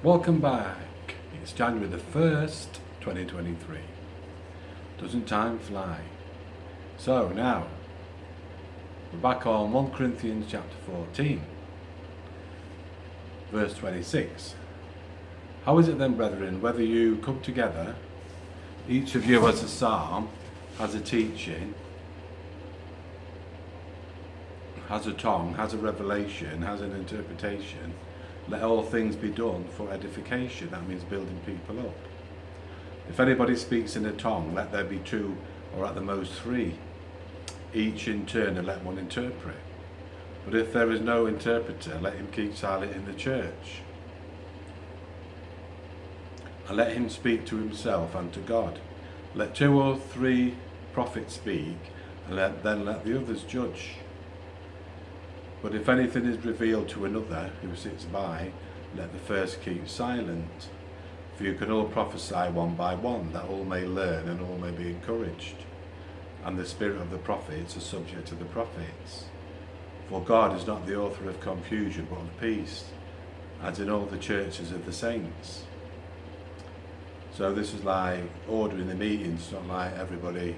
Welcome back. It's January the 1st, 2023. Doesn't time fly? So now, we're back on 1 Corinthians chapter 14, verse 26. How is it then, brethren, whether you come together, each of you has a psalm, has a teaching, has a tongue, has a revelation, has an interpretation, let all things be done for edification. That means building people up. If anybody speaks in a tongue, let there be two or at the most three, each in turn, and let one interpret. But if there is no interpreter, let him keep silent in the church, and let him speak to himself and to God. Let 2 or 3 prophets speak, and then let the others judge. But if anything is revealed to another who sits by, let the first keep silent. For you can all prophesy one by one, that all may learn and all may be encouraged. And the spirit of the prophets is subject to the prophets. For God is not the author of confusion, but of peace, as in all the churches of the saints. So this is like order in the meetings, not like everybody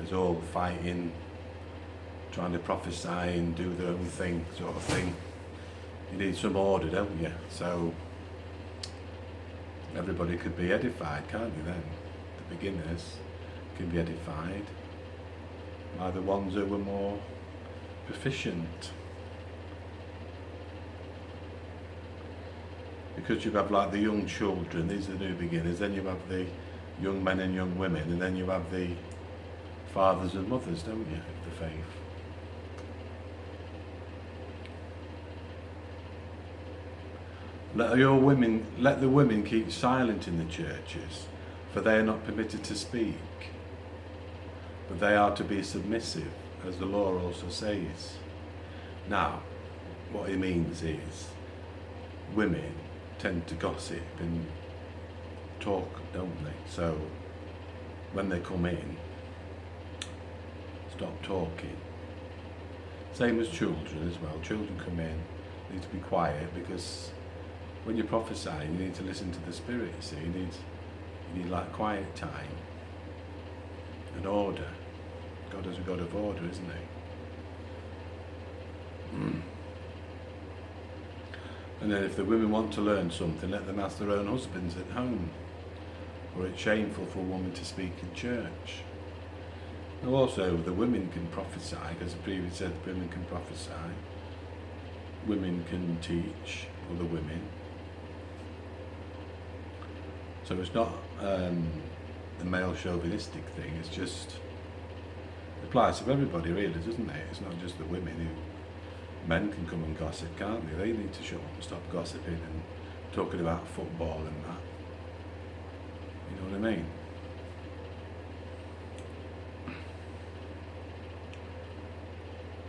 is all fighting, trying to prophesy and do their own thing, sort of thing. You need some order, don't you? So everybody could be edified, can't you then? The beginners can be edified by the ones who were more proficient. Because you have like the young children, these are the new beginners, then you have the young men and young women, and then you have the fathers and mothers, don't you, of the faith. Let the women keep silent in the churches, for they are not permitted to speak, but they are to be submissive, as the law also says. Now, what he means is, women tend to gossip and talk, don't they? So, when they come in, stop talking. Same as children as well. Children come in, need to be quiet, because when you prophesy, you need to listen to the Spirit, you see. You need like quiet time and order. God is a God of order, isn't he? And then if the women want to learn something, let them ask their own husbands at home. For it's shameful for a woman to speak in church. And also, the women can prophesy, because the previous said women can prophesy. Women can teach other women. So it's not a male chauvinistic thing, it's just, it applies to everybody really, doesn't it? It's not just the women men can come and gossip, can't they? They need to shut up and stop gossiping and talking about football and that. You know what I mean?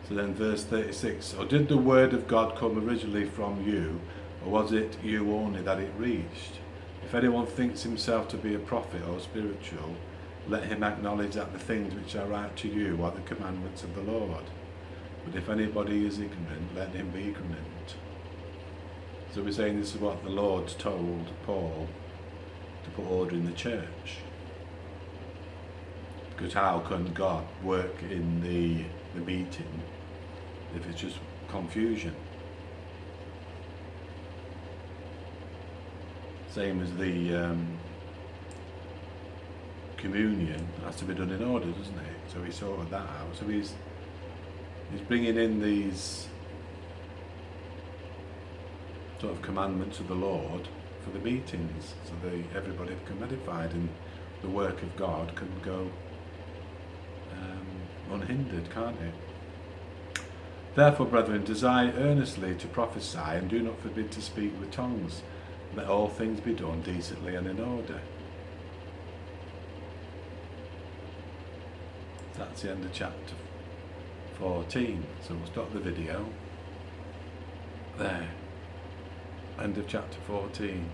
So then verse 36, or did the word of God come originally from you, or was it you only that it reached? If anyone thinks himself to be a prophet or spiritual, let him acknowledge that the things which I write to you are the commandments of the Lord. But if anybody is ignorant, let him be ignorant. So we're saying this is what the Lord told Paul, to put order in the church. Because how can God work in the meeting if it's just confusion? Same as the communion has to be done in order, doesn't it? So he sorted that out. So he's bringing in these sort of commandments of the Lord for the meetings, so everybody can be edified and the work of God can go unhindered, can't it? Therefore, brethren, desire earnestly to prophesy, and do not forbid to speak with tongues. Let all things be done decently and in order. That's the end of chapter 14. So we'll stop the video there. End of chapter 14.